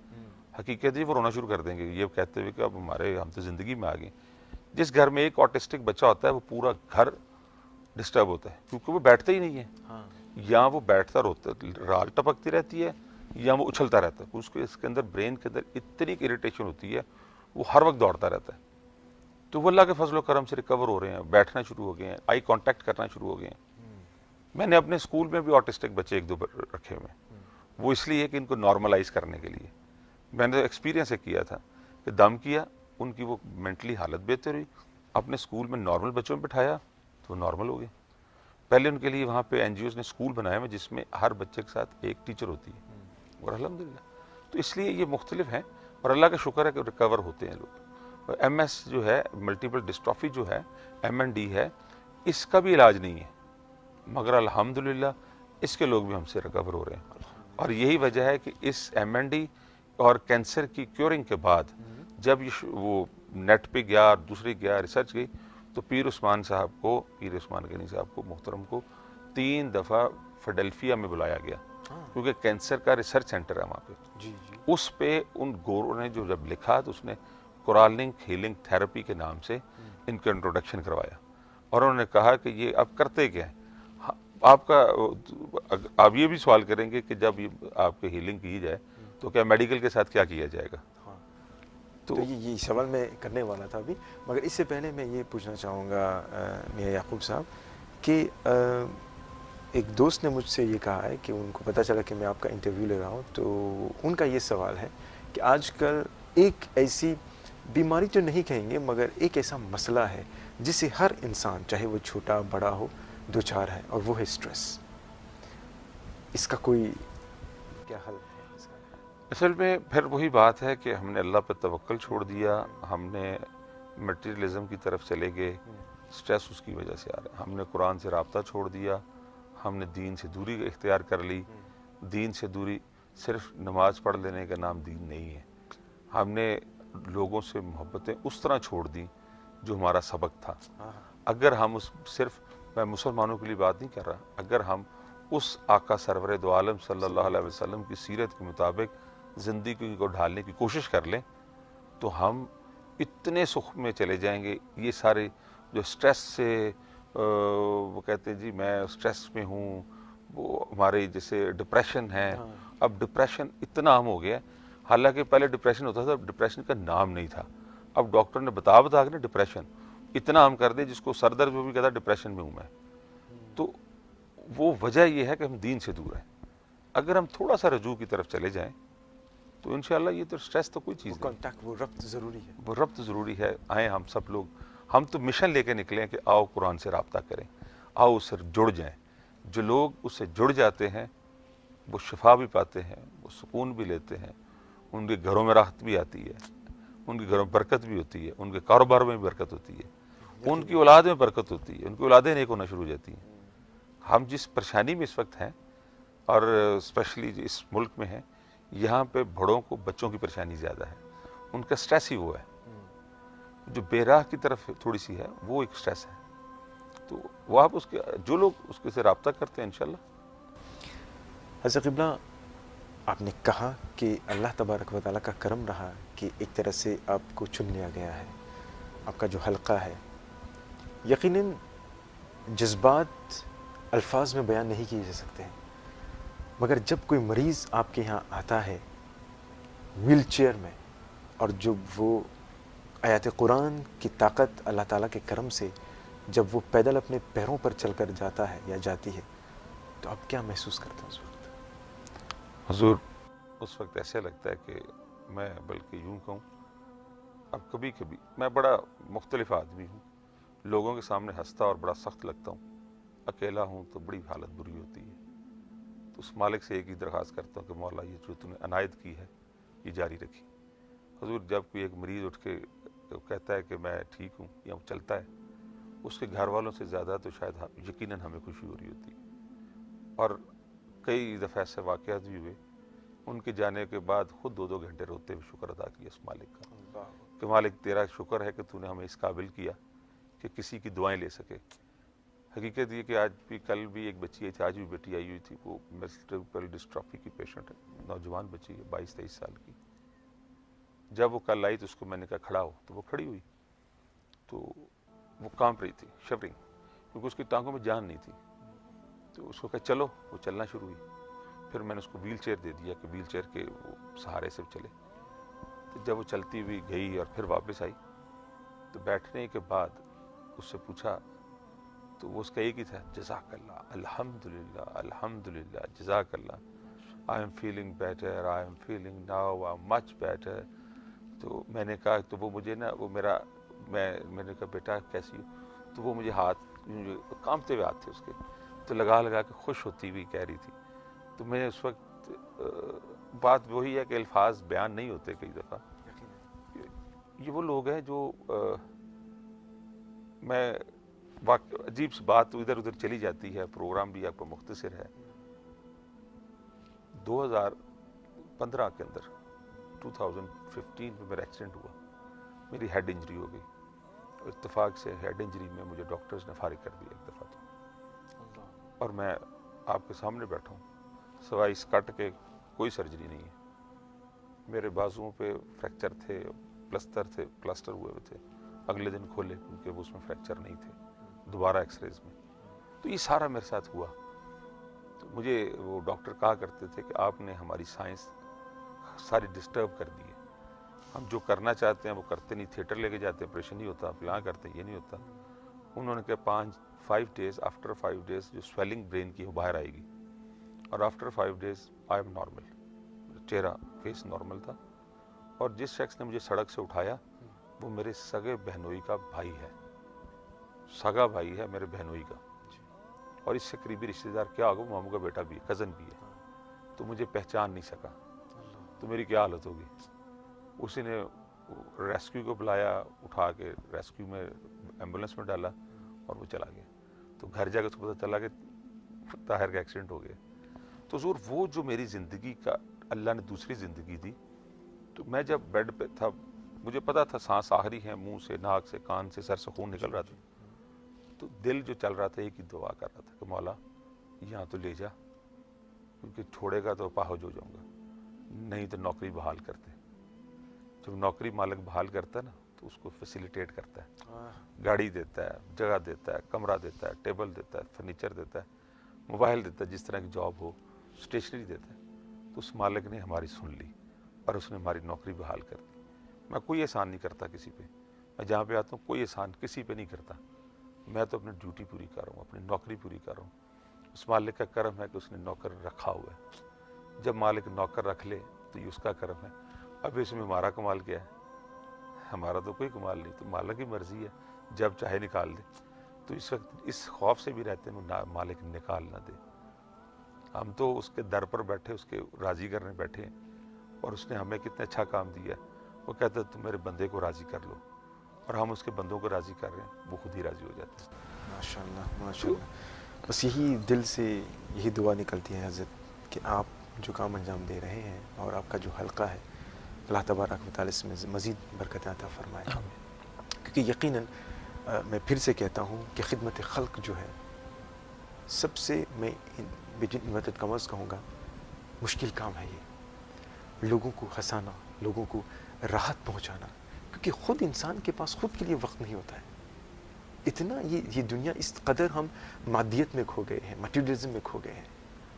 حقیقت یہ وہ رونا شروع کر دیں گے یہ کہتے ہوئے کہ اب ہم تو زندگی میں آ گئے. جس گھر میں ایک آٹسٹک بچہ ہوتا ہے وہ پورا گھر ڈسٹرب ہوتا ہے، کیونکہ وہ بیٹھتا ہی نہیں ہے. یا وہ بیٹھتا روتا رال ٹپکتی رہتی ہے یا وہ اچھلتا رہتا ہے. اس کے اندر برین کے اندر اتنی اریٹیشن ہوتی ہے، وہ ہر وقت دوڑتا رہتا ہے. تو وہ اللہ کے فضل و کرم سے ریکور ہو رہے ہیں، بیٹھنا شروع ہو گئے ہیں، آئی کانٹیکٹ کرنا شروع ہو گئے ہیں. میں نے اپنے اسکول میں بھی آٹسٹک بچے 1-2 رکھے ہوئے ہیں. وہ اس لیے کہ ان کو نارملائز کرنے کے لیے. میں نے ایکسپیرینس یہ کیا تھا کہ دم کیا، ان کی وہ مینٹلی حالت بہتر ہوئی، اپنے اسکول میں نارمل بچوں میں بٹھایا تو وہ نارمل ہو گئے. پہلے ان کے لیے وہاں پہ NGOs نے اسکول بنایا ہوئے جس میں ہر بچے کے ساتھ ایک ٹیچر ہوتی ہے، اور الحمدللہ. تو اس لیے یہ مختلف ہیں، اور اللہ کا شکر ہے کہ ریکور ہوتے ہیں لوگ. MS جو ہے ملٹیپل ڈسٹرافی جو ہے MND ہے، اس کا بھی علاج نہیں ہے، مگر الحمدللہ اس کے لوگ بھی ہم سے ریکور ہو رہے ہیں. اور یہی وجہ ہے کہ اس MND اور کینسر کی کیورنگ کے بعد جب وہ نیٹ پہ گیا اور دوسری گیا ریسرچ گئی تو پیر عثمان غنی صاحب کو محترم کو 3 دفعہ فیڈلفیا میں بلایا گیا، کیونکہ کینسر کا ریسرچ سینٹر ہے وہاں پہ. اس پہ ان گوروں نے جو جب لکھا تو اس نے کورالنگ ہیلنگ تھراپی کے نام سے ان کا انٹروڈکشن کروایا، اور انہوں نے کہا کہ یہ اب کرتے کیا ہیں. آپ یہ بھی سوال کریں گے کہ جب آپ کی ہیلنگ کی جائے تو کیا میڈیکل کے ساتھ کیا کیا جائے گا. تو یہ سوال میں کرنے والا تھا ابھی، مگر اس سے پہلے میں یہ پوچھنا چاہوں گا میاں یعقوب صاحب کہ ایک دوست نے مجھ سے یہ کہا ہے کہ ان کو پتہ چلا کہ میں آپ کا انٹرویو لے رہا ہوں، تو ان کا یہ سوال ہے کہ آج کل ایک ایسی بیماری تو نہیں کہیں گے مگر ایک ایسا مسئلہ ہے جسے ہر انسان چاہے وہ چھوٹا بڑا ہو دوچار ہے، اور وہ ہے اسٹریس. اس کا کوئی کیا حل ہے اس کا؟ اصل میں پھر وہی بات ہے کہ ہم نے اللہ پہ توکل چھوڑ دیا، ہم نے میٹیریلزم کی طرف چلے گئے، سٹریس اس کی وجہ سے آ رہا ہے. ہم نے قرآن سے رابطہ چھوڑ دیا، ہم نے دین سے دوری اختیار کر لی. دین سے دوری صرف نماز پڑھ لینے کا نام دین نہیں ہے. ہم نے لوگوں سے محبتیں اس طرح چھوڑ دیں جو ہمارا سبق تھا. اگر ہم صرف، میں مسلمانوں کے لیے بات نہیں کر رہا، اگر ہم اس آقا سرور دو عالم صلی اللہ علیہ وسلم کی سیرت کے مطابق زندگی کو ڈھالنے کی کوشش کر لیں تو ہم اتنے سکھ میں چلے جائیں گے. یہ سارے جو سٹریس سے وہ کہتے ہیں جی میں سٹریس میں ہوں، وہ ہمارے جیسے ڈپریشن ہے. اب ڈپریشن اتنا عام ہو گیا، حالانکہ پہلے ڈپریشن ہوتا تھا، ڈپریشن کا نام نہیں تھا. اب ڈاکٹر نے بتا کے نا ڈپریشن اتنا عام کر دے، جس کو سر درد میں بھی کہتا ڈپریشن میں ہوں میں. تو وہ وجہ یہ ہے کہ ہم دین سے دور ہیں. اگر ہم تھوڑا سا رجوع کی طرف چلے جائیں تو انشاءاللہ یہ تو سٹریس تو کوئی چیز نہیں. کانٹیکٹ، وہ ربط ضروری ہے. وہ ربط ضروری ہے. آئیں ہم سب لوگ، ہم تو مشن لے کے نکلے ہیں کہ آؤ قرآن سے رابطہ کریں، آؤ اس سے جڑ جائیں. جو لوگ اس سے جڑ جاتے ہیں وہ شفا بھی پاتے ہیں، وہ سکون بھی لیتے ہیں، ان کے گھروں میں راحت بھی آتی ہے، ان کے گھروں میں برکت بھی ہوتی ہے، ان کے کاروبار میں بھی برکت ہوتی ہے، ان کی اولاد میں برکت ہوتی ہے، ان کی اولادیں نیک ہونا شروع ہو جاتی ہیں. ہم جس پریشانی میں اس وقت ہیں، اور اسپیشلی اس ملک میں ہیں، یہاں پہ بڑوں کو بچوں کی پریشانی زیادہ ہے. ان کا سٹریس ہی وہ ہے. جو بے راہ کی طرف تھوڑی سی ہے وہ ایک سٹریس ہے. تو وہ آپ اس کے، جو لوگ اس کے سے رابطہ کرتے ہیں انشاءاللہ. حضرت قبلہ، آپ نے کہا کہ اللہ تبارک و تعالیٰ کا کرم رہا کہ ایک طرح سے آپ کو چن لیا گیا ہے، آپ کا جو حلقہ ہے. یقیناً جذبات الفاظ میں بیان نہیں کیے جا سکتے ہیں، مگر جب کوئی مریض آپ کے یہاں آتا ہے ویل چیئر میں، اور جب وہ آیات قرآن کی طاقت اللہ تعالیٰ کے کرم سے جب وہ پیدل اپنے پیروں پر چل کر جاتا ہے یا جاتی ہے، تو آپ کیا محسوس کرتے ہیں اس وقت؟ حضور، اس وقت ایسے لگتا ہے کہ میں بلکہ یوں کہوں، اب کبھی کبھی میں بڑا مختلف آدمی ہوں، لوگوں کے سامنے ہنستا اور بڑا سخت لگتا ہوں، اکیلا ہوں تو بڑی حالت بری ہوتی ہے. تو اس مالک سے ایک ہی درخواست کرتا ہوں کہ مولا یہ جو تم نے عنایت کی ہے یہ جاری رکھی. حضور، جب کوئی ایک مریض اٹھ کے کہتا ہے کہ میں ٹھیک ہوں یا وہ چلتا ہے، اس کے گھر والوں سے زیادہ تو شاید یقیناً ہمیں خوشی ہو رہی ہوتی ہے. اور کئی دفعہ ایسے واقعات بھی ہوئے، ان کے جانے کے بعد خود 2 گھنٹے روتے ہوئے شکر ادا کیا اس مالک کا کہ مالک تیرا شکر ہے کہ تو نے ہمیں اس قابل کیا کہ کسی کی دعائیں لے سکے. حقیقت یہ کہ آج بھی، کل بھی ایک بچی آئی تھی، آج بھی بیٹی آئی ہوئی تھی، وہ ملٹیپل ڈسٹرافی کی پیشنٹ ہے، نوجوان بچی ہے 22-23 سال کی. جب وہ کل آئی تو اس کو میں نے کہا کھڑا ہو، تو وہ کھڑی ہوئی. تو وہ کانپ رہی تھی، شیورنگ، کیونکہ اس کی ٹانگوں میں جان نہیں تھی. تو اس کو کہا چلو، وہ چلنا شروع ہوئی. پھر میں نے اس کو ویل چیئر دے دیا کہ ویل چیئر کے وہ سہارے سے چلے. تو جب وہ چلتی ہوئی گئی اور پھر واپس آئی تو بیٹھنے کے بعد اس سے پوچھا تو وہ اس کا ایک ہی تھا، جزاک اللہ، الحمدللہ، الحمدللہ، جزاک اللہ، I am feeling better, I am feeling now, I am much better. تو میں نے کہا، تو وہ مجھے نا، وہ میں نے کہا بیٹا کیسی ہو؟ تو وہ مجھے ہاتھ، کانپتے ہوئے ہاتھ تھے اس کے، تو لگا کے خوش ہوتی ہوئی کہہ رہی تھی. تو میں اس وقت بات وہی ہے کہ الفاظ بیان نہیں ہوتے کئی دفعہ. یہ وہ لوگ ہیں جو میں عجیب سی بات ادھر ادھر چلی جاتی ہے، پروگرام بھی آپ کو مختصر ہے. 2015 کے اندر 2015 میں میرا ایکسیڈنٹ ہوا، میری ہیڈ انجری ہو گئی. اتفاق سے ہیڈ انجری میں مجھے ڈاکٹرز نے فارغ کر دیا ایک دفعہ تو، اور میں آپ کے سامنے بیٹھا ہوں، سوائے اس کٹ کے کوئی سرجری نہیں ہے. میرے بازوؤں پہ فریکچر تھے، پلسٹر ہوئے ہوئے تھے. اگلے دن کھولے کیونکہ اس میں فریکچر نہیں تھے، دوبارہ ایکس ریز میں. تو یہ سارا میرے ساتھ ہوا. تو مجھے وہ ڈاکٹر کہا کرتے تھے کہ آپ نے ہماری سائنس ساری ڈسٹرب کر دی ہے، ہم جو کرنا چاہتے ہیں وہ کرتے نہیں. تھیٹر لے کے جاتے ہیں، آپریشن نہیں ہوتا، فلاں کرتے ہیں، یہ نہیں ہوتا. انہوں نے کہا 5 days, after 5 days جو سویلنگ برین کی وہ باہر آئے گی, اور after 5 days I am normal, چہرہ فیس نارمل تھا. اور جس شخص نے مجھے سڑک سے اٹھایا وہ میرے سگے بہنوئی کا بھائی ہے, سگا بھائی ہے میرے بہنوئی کا, اور اس سے قریبی رشتہ دار کیا ہوگا, ماموں کا بیٹا بھی ہے, کزن بھی ہے. تو مجھے پہچان نہیں سکا, تو میری کیا حالت ہوگی. اسی نے ریسکیو کو بلایا, اٹھا کے ریسکیو میں ایمبولینس میں ڈالا اور وہ چلا گیا. تو گھر جا کے اس کو پتہ چلا کہ طاہر کا ایکسیڈنٹ ہو گیا. تو حضور وہ جو میری زندگی کا اللہ نے دوسری زندگی دی, تو میں جب بیڈ پہ تھا مجھے پتا تھا سانس آخری ہے, منہ سے, ناک سے, کان سے, سر سے خون نکل رہا تھا. تو دل جو چل رہا تھا ایک ہی دعا کر رہا تھا کہ مولا یہاں تو لے جا, کیونکہ چھوڑے گا تو پاہج ہو جاؤں گا, نہیں تو نوکری بحال کرتے. جب نوکری مالک بحال کرتا ہے نا تو اس کو فیسیلیٹیٹ کرتا ہے, گاڑی دیتا ہے, جگہ دیتا ہے, کمرہ دیتا ہے, ٹیبل دیتا ہے, فرنیچر دیتا ہے, موبائل دیتا ہے, جس طرح کی جاب ہو, اسٹیشنری دیتا ہے. تو اس مالک نے ہماری سن لی اور اس نے ہماری نوکری بحال کر دی. میں کوئی احسان نہیں کرتا کسی پہ, میں جہاں پہ آتا ہوں کوئی احسان کسی پہ نہیں کرتا, میں تو اپنی ڈیوٹی پوری کر رہا ہوں, اپنی نوکری پوری کر رہا ہوں. اس مالک کا کرم ہے کہ اس نے نوکر رکھا ہوا ہے. جب مالک نوکر رکھ لے تو یہ اس کا کرم ہے. اب اس میں ہمارا کمال کیا ہے, ہمارا تو کوئی کمال نہیں, تو مالک کی مرضی ہے, جب چاہے نکال دے. تو اس وقت اس خوف سے بھی رہتے ہیں مالک نکال نہ دے. ہم تو اس کے در پر بیٹھے, اس کے راضی کرنے بیٹھے ہیں, اور اس نے ہمیں کتنا اچھا کام دیا ہے. وہ کہتا ہے تم میرے بندے کو راضی کر لو, اور ہم اس کے بندوں کو راضی کر رہے ہیں, وہ خود ہی راضی ہو جاتے ہیں. ماشاءاللہ ماشاءاللہ. بس یہی دل سے یہی دعا نکلتی ہے حضرت کہ آپ جو کام انجام دے رہے ہیں اور آپ کا جو حلقہ ہے, اللہ تبارک و تعالیٰ اس میں مزید برکت عطا فرمائے. کیونکہ یقیناً میں پھر سے کہتا ہوں کہ خدمت خلق جو ہے سب سے, میں انورٹڈ کامرس کہوں گا, مشکل کام ہے. یہ لوگوں کو ہنسانا, لوگوں کو راحت پہنچانا, کیونکہ خود انسان کے پاس خود کے لیے وقت نہیں ہوتا ہے. اتنا یہ دنیا اس قدر ہم مادیت میں کھو گئے ہیں, مٹیریلزم میں کھو گئے ہیں.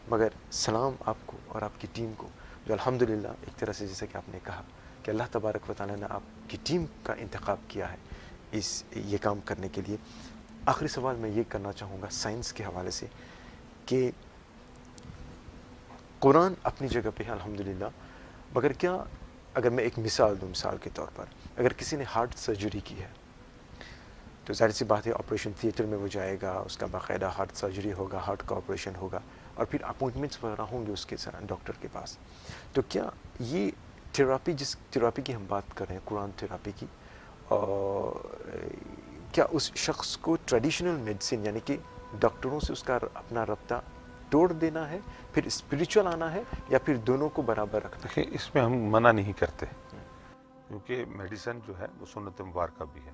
مگر سلام آپ کو اور آپ کی ٹیم کو جو الحمدللہ ایک طرح سے جیسا کہ آپ نے کہا کہ اللہ تبارک و تعالیٰ نے آپ کی ٹیم کا انتخاب کیا ہے یہ کام کرنے کے لیے. آخری سوال میں یہ کرنا چاہوں گا سائنس کے حوالے سے کہ قرآن اپنی جگہ پہ ہے الحمدللہ, مگر کیا اگر میں ایک مثال دوں, مثال کے طور پر اگر کسی نے ہارٹ سرجری کی ہے تو ظاہر سی بات ہے آپریشن تھیٹر میں وہ جائے گا, اس کا باقاعدہ ہارٹ سرجری ہوگا, ہارٹ کا آپریشن ہوگا, اور پھر اپوائنٹمنٹس وغیرہ ہوں گے اس کے ساتھ ڈاکٹر کے پاس. تو کیا یہ تھراپی, جس تھراپی کی ہم بات کر رہے ہیں قرآن تھراپی کی, کیا اس شخص کو ٹریڈیشنل میڈیسن یعنی کہ ڈاکٹروں سے اس کا اپنا رابطہ توڑ دینا ہے, پھر اسپریچول آنا ہے, یا پھر دونوں کو برابر رکھنا ہے؟ دیکھیں اس میں ہم منع نہیں کرتے, کیونکہ میڈیسن جو ہے وہ سنت مبارکہ بھی ہے.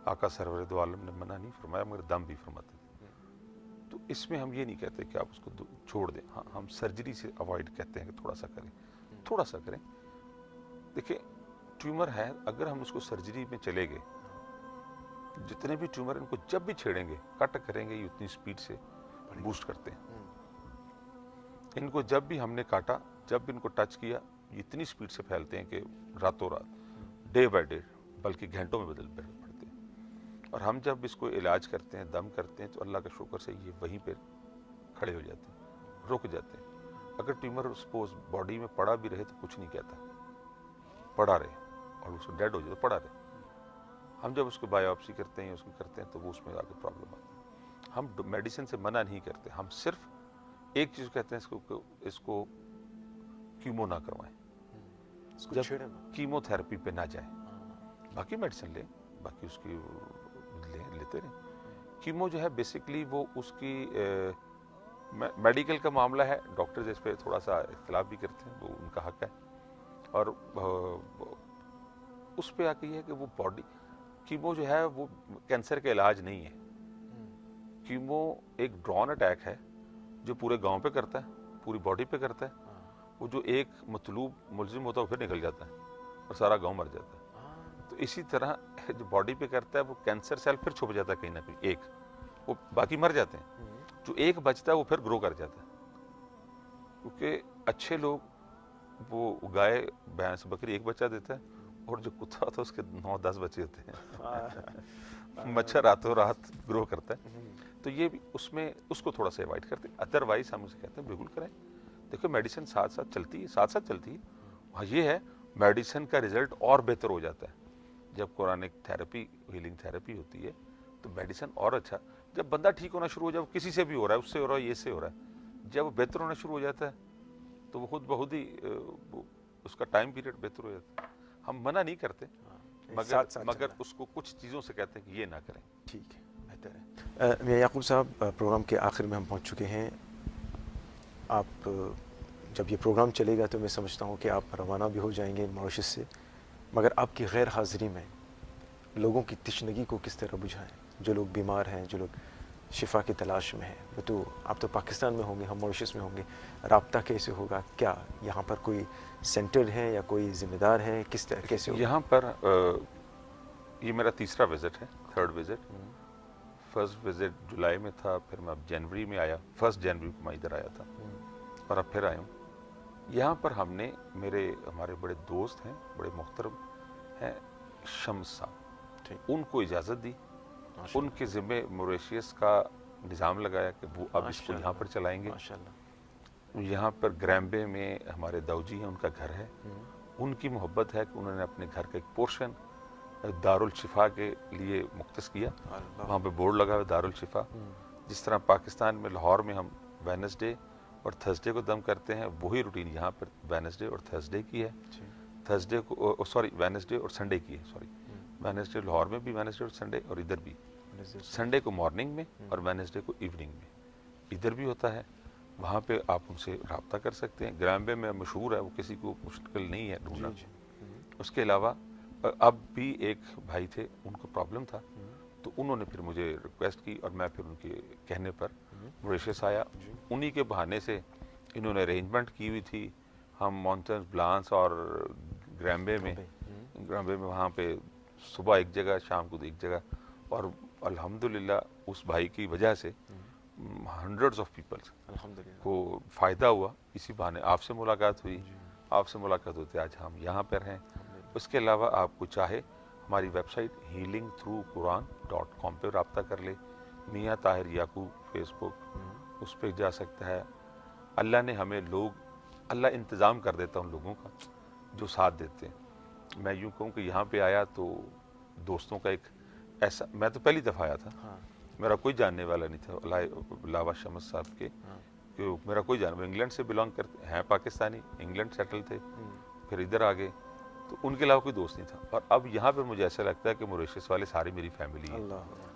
آقا سرور دو عالم نے منع نہیں فرمایا, مگر دم بھی فرماتے تھے. تو اس میں ہم یہ نہیں کہتے کہ آپ اس کو چھوڑ دیں. ہاں ہم سرجری سے اوائڈ کہتے ہیں کہ تھوڑا سا کریں, تھوڑا سا کریں. دیکھیں ٹیومر ہے, اگر ہم اس کو سرجری میں چلے گئے, جتنے بھی ٹیومر ان کو جب بھی چھیڑیں گے, کٹ کریں گے, یہ اتنی سپیڈ سے بوسٹ کرتے ہیں. ان کو جب بھی ہم نے کاٹا, جب بھی ان کو ٹچ کیا, یہ اتنی سپیڈ سے پھیلتے ہیں کہ راتوں رات, ڈے بائی ڈے, بلکہ گھنٹوں میں بدل پڑتے ہیں. اور ہم جب اس کو علاج کرتے ہیں, دم کرتے ہیں, تو اللہ کے شکر سے یہ وہیں پہ کھڑے ہو جاتے ہیں, رک جاتے ہیں. اگر ٹیومر سپوز باڈی میں پڑا بھی رہے تو کچھ نہیں کہتا, پڑا رہے, اور اس کو ڈیڈ ہو جائے تو پڑا رہے. ہم جب اس کو بایوپسی کرتے ہیں, اس کو کرتے ہیں, تو وہ اس میں آگے پرابلم آتی ہے. ہم میڈیسن سے منع نہیں کرتے, ہم صرف ایک چیز کہتے ہیں اس کو کیمو نہ کروائیں, جب کیمو تھراپی پہ نہ جائیں. باقی میڈیسن لیں, باقی اس کی لیتے رہیں. کیمو جو ہے بیسکلی وہ اس کی میڈیکل کا معاملہ ہے, ڈاکٹر اس پہ تھوڑا سا اختلاف بھی کرتے ہیں, وہ ان کا حق ہے. اور اس پہ آ کے یہ ہے کہ وہ باڈی کیمو جو ہے وہ کینسر کا علاج نہیں ہے. کیمو ایک ڈرون اٹیک ہے جو پورے گاؤں پہ کرتا ہے, پوری باڈی پہ کرتا ہے. وہ جو ایک مطلوب ملزم ہوتا ہے وہ پھر نکل جاتا ہے اور سارا گاؤں مر جاتا ہے. تو اسی طرح جو باڈی پہ کرتا ہے وہ کینسر سیل پھر چھپ جاتا ہے کہیں نہ کہیں, ایک وہ باقی مر جاتے ہیں, جو ایک بچتا ہے وہ پھر گرو کر جاتا ہے. کیونکہ اچھے لوگ, وہ گائے بھینس بکری ایک بچہ دیتا ہے, اور جو کتا ہوتا ہے اس کے 9-10 بچے ہوتے ہیں مچھر راتوں رات گرو کرتا ہے. تو یہ بھی اس میں اس کو تھوڑا سا اوائڈ کرتے ہیں. ادروائز ہم اسے کہتے ہیں بالکل کریں. دیکھو میڈیسن ساتھ ساتھ چلتی ہے. ہاں یہ ہے میڈیسن کا رزلٹ اور بہتر ہو جاتا ہے جب قرآنک تھیراپی ہیلنگ تھیراپی ہوتی ہے تو میڈیسن اور اچھا. جب بندہ ٹھیک ہونا شروع ہو جائے, کسی سے بھی ہو رہا ہے, اس سے ہو رہا ہے, یہ سے ہو رہا ہے, جب وہ بہتر ہونا شروع ہو جاتا ہے تو وہ خود بخود ہی اس کا ٹائم پیریڈ بہتر ہو جاتا ہے. ہم منع نہیں کرتے مگر اس کو کچھ چیزوں سے کہتے ہیں کہ یہ نہ کریں. ٹھیک ہے, بہتر ہے. میاں یعقوب صاحب, پروگرام کے آخر میں ہم پہنچ چکے ہیں. آپ جب یہ پروگرام چلے گا تو میں سمجھتا ہوں کہ آپ روانہ بھی ہو جائیں گے ماریشس سے, مگر آپ کی غیر حاضری میں لوگوں کی تشنگی کو کس طرح بجھائیں؟ جو لوگ بیمار ہیں, جو لوگ شفا کی تلاش میں ہیں, وہ تو آپ تو پاکستان میں ہوں گے, ہم ماریشس میں ہوں گے, رابطہ کیسے ہوگا؟ کیا یہاں پر کوئی سینٹر ہے یا کوئی ذمہ دار ہے؟ کس طرح کیسے ہوگا؟ یہاں پر یہ میرا تیسرا وزٹ ہے, 3rd وزٹ. فرسٹ وزٹ جولائی میں تھا, پھر میں اب جنوری میں آیا, 1 جنوری کو میں ادھر آیا تھا اور اب پھر آیا ہوں. یہاں پر ہم نے ہمارے بڑے دوست ہیں, بڑے محترم ہیں, شمس صاحب, ان کو اجازت دی, ان کے ذمہ موریشیس کا نظام لگایا کہ وہ اب اس کو یہاں پر چلائیں گے. یہاں پر گرامبے میں ہمارے داؤجی ہیں, ان کا گھر ہے. ان کی محبت ہے کہ انہوں نے اپنے گھر کا ایک پورشن دارالشفا کے لیے مختص کیا. وہاں پہ بورڈ لگا ہوا دارالشفا. جس طرح پاکستان میں لاہور میں ہم وینسڈے اور تھرسڈے کو دم کرتے ہیں, وہی روٹین یہاں پر وینسڈے اور تھرسڈے کی ہے. تھرسڈے کو وینسڈے اور سنڈے کی ہے. وینسڈے لاہور میں بھی وینسڈے اور سنڈے, اور ادھر بھی سنڈے کو مارننگ میں اور وینسڈے کو ایوننگ میں ادھر بھی ہوتا ہے. وہاں پہ آپ ان سے رابطہ کر سکتے ہیں. گرامبے میں مشہور ہے, وہ کسی کو مشکل نہیں ہے ڈھونڈنا. اس کے علاوہ اب بھی ایک بھائی تھے, ان کو پرابلم تھا, تو انہوں نے پھر مجھے ریکویسٹ کی اور میں پھر ان کے کہنے پر موریشیس آیا. انہی کے بہانے سے انہوں نے ارینجمنٹ کی ہوئی تھی. ہم ماؤنٹنز بلانس اور گرامبے میں وہاں پہ صبح ایک جگہ, شام کو ایک جگہ, اور الحمدللہ اس بھائی کی وجہ سے ہنڈریڈز آف پیپلز کو فائدہ ہوا. اسی بہانے آپ سے ملاقات ہوئی, آپ سے ملاقات ہوتے آج ہم یہاں پر ہیں. اس کے علاوہ آپ کو چاہے ہماری ویب سائٹ healingthroughquran.com پہ رابطہ کر لے. میاں طاہر یعقوب فیس بک, اس پہ جا سکتا ہے. اللہ نے ہمیں اللہ انتظام کر دیتا ان لوگوں کا جو ساتھ دیتے ہیں. میں یوں کہوں کہ یہاں پہ آیا تو دوستوں کا ایک ایسا, میں تو پہلی دفعہ آیا تھا, میرا کوئی جاننے والا نہیں تھا علاوہ شمس صاحب کے, کہ میرا کوئی انگلینڈ سے بلانگ کرتے ہیں, پاکستانی, انگلینڈ سیٹل تھے, پھر ادھر آ گئے, تو ان کے علاوہ کوئی دوست نہیں تھا. اور اب یہاں پہ مجھے ایسا لگتا ہے کہ موریشیس والے ساری میری فیملی ہیں,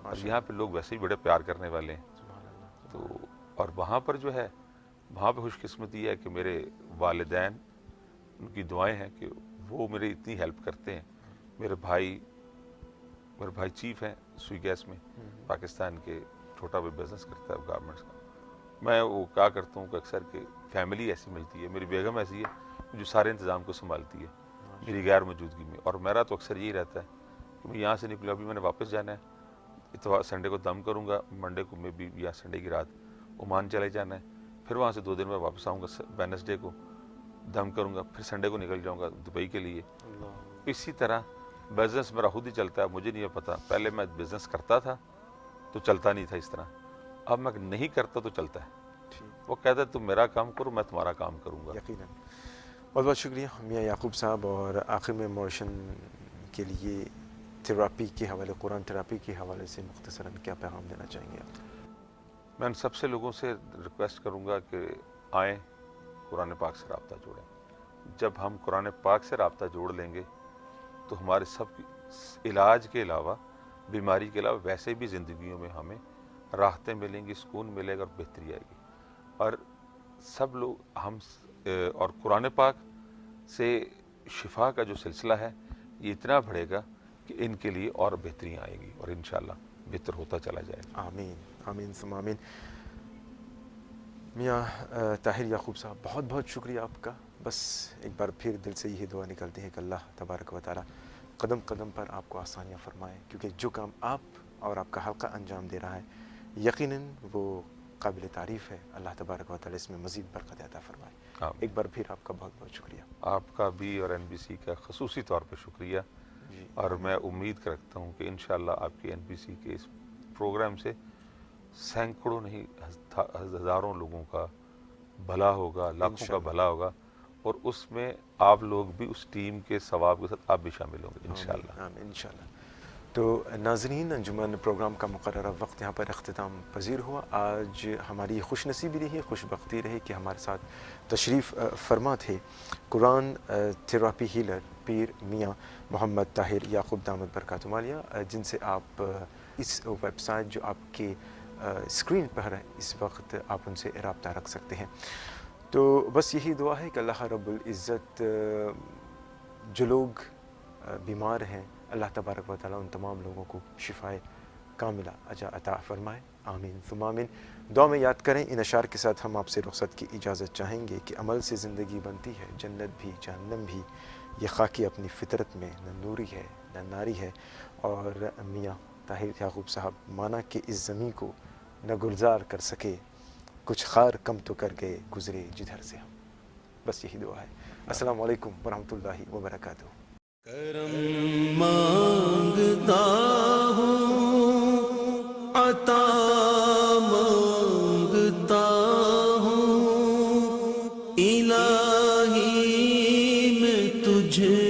اور یہاں پہ لوگ ویسے ہی بڑے پیار کرنے والے ہیں. تو اور وہاں پر جو ہے, وہاں پہ خوش قسمتی ہے کہ میرے والدین, ان کی دعائیں ہیں کہ وہ میری اتنی ہیلپ کرتے ہیں. میرے بھائی چیف ہیں سوئی گیس میں, پاکستان کے, چھوٹا بھی بزنس کرتا ہے گارمنٹس کا. میں وہ کہا کرتا ہوں کہ اکثر کہ فیملی ایسی ملتی ہے. میری بیگم ایسی ہے جو سارے انتظام کو سنبھالتی ہے میری غیر موجودگی میں. اور میرا تو اکثر یہی رہتا ہے کہ میں یہاں سے نکلا, ابھی میں نے واپس جانا ہے, اتوار سنڈے کو دم کروں گا, منڈے کو میں بھی یا سنڈے کی رات عمان چلے جانا ہے, پھر وہاں سے 2 دن میں واپس آؤں گا, وینسڈے کو دم کروں گا, پھر سنڈے کو نکل جاؤں گا دبئی کے لیے. اسی طرح بزنس میرا خود ہی چلتا ہے. مجھے نہیں پتا, پہلے میں بزنس کرتا تھا تو چلتا نہیں تھا اس طرح, اب میں نہیں کرتا تو چلتا ہے. وہ کہتا ہے تم میرا کام کرو, میں تمہارا کام کروں گا. یقیناً. بہت بہت شکریہ میاں یعقوب صاحب. اور آخر میں موریشن کے لیے تھراپی کے حوالے, قرآن تھراپی کے حوالے سے مختصراً کیا پیغام دینا چاہیں گے آپ؟ میں ان سب سے لوگوں سے ریکویسٹ کروں گا کہ آئیں, قرآن پاک سے رابطہ جوڑیں. جب ہم قرآن پاک سے رابطہ جوڑ لیں گے تو ہمارے سب علاج کے علاوہ, بیماری کے علاوہ ویسے بھی زندگیوں میں ہمیں راحتیں ملیں گی, سکون ملے گا اور بہتری آئے گی. اور سب لوگ ہم اور قرآن پاک سے شفا کا جو سلسلہ ہے یہ اتنا بڑھے گا کہ ان کے لیے اور بہتریاں آئیں گی اور انشاءاللہ بہتر ہوتا چلا جائے گا. آمین آمین ثم آمین. میاں طاہر یعقوب صاحب, بہت بہت شکریہ آپ کا. بس ایک بار پھر دل سے یہی دعا نکلتی ہے کہ اللہ تبارک و تعالیٰ قدم قدم پر آپ کو آسانیاں فرمائے, کیونکہ جو کام آپ اور آپ کا حلقہ انجام دے رہا ہے یقیناً وہ قابل تعریف ہے. اللہ تبارک و تعالی اس میں مزید برکت عطا فرمائے. آمین. ایک بار پھر آپ کا بہت بہت شکریہ. آپ کا بھی اور NBC کا خصوصی طور پہ شکریہ. جی اور میں امید رکھتا ہوں کہ انشاءاللہ آپ کے NBC کے اس پروگرام سے سینکڑوں نہیں ہزاروں لوگوں کا بھلا ہوگا, لاکھوں کا انشاءاللہ. بھلا ہوگا, اور اس میں آپ لوگ بھی اس ٹیم کے ثواب کے ساتھ آپ بھی شامل ہوں گے انشاءاللہ. آمین انشاءاللہ. تو ناظرین, انجمن پروگرام کا مقررہ وقت یہاں پر اختتام پذیر ہوا. آج ہماری خوش نصیبی رہی, خوش بختی رہی کہ ہمارے ساتھ تشریف فرما تھے قرآن تھراپی ہیلر پیر میاں محمد طاہر یعقوب دامت برکاتہ عالیہ, جن سے آپ اس ویب سائٹ جو آپ کے اسکرین پر ہے اس وقت آپ ان سے رابطہ رکھ سکتے ہیں. تو بس یہی دعا ہے کہ اللہ رب العزت جو لوگ بیمار ہیں اللہ تبارک و تعالیٰ ان تمام لوگوں کو شفائے کاملہ عطا فرمائے. آمین ثم آمین. دعا میں یاد کریں. ان اشعار کے ساتھ ہم آپ سے رخصت کی اجازت چاہیں گے کہ عمل سے زندگی بنتی ہے, جنت بھی جہنم بھی, یہ خاکی اپنی فطرت میں نہ نوری ہے نہ ناری ہے. اور میاں طاہر یعقوب صاحب مانا کہ اس زمین کو نہ گلزار کر سکے, کچھ خار کم تو کر گئے گزرے جدھر سے ہم. بس یہی دعا ہے. السلام علیکم ورحمۃ اللہ وبرکاتہ. کرم مانگتا ہوں, عطا مانگتا ہوں, الہی میں تجھے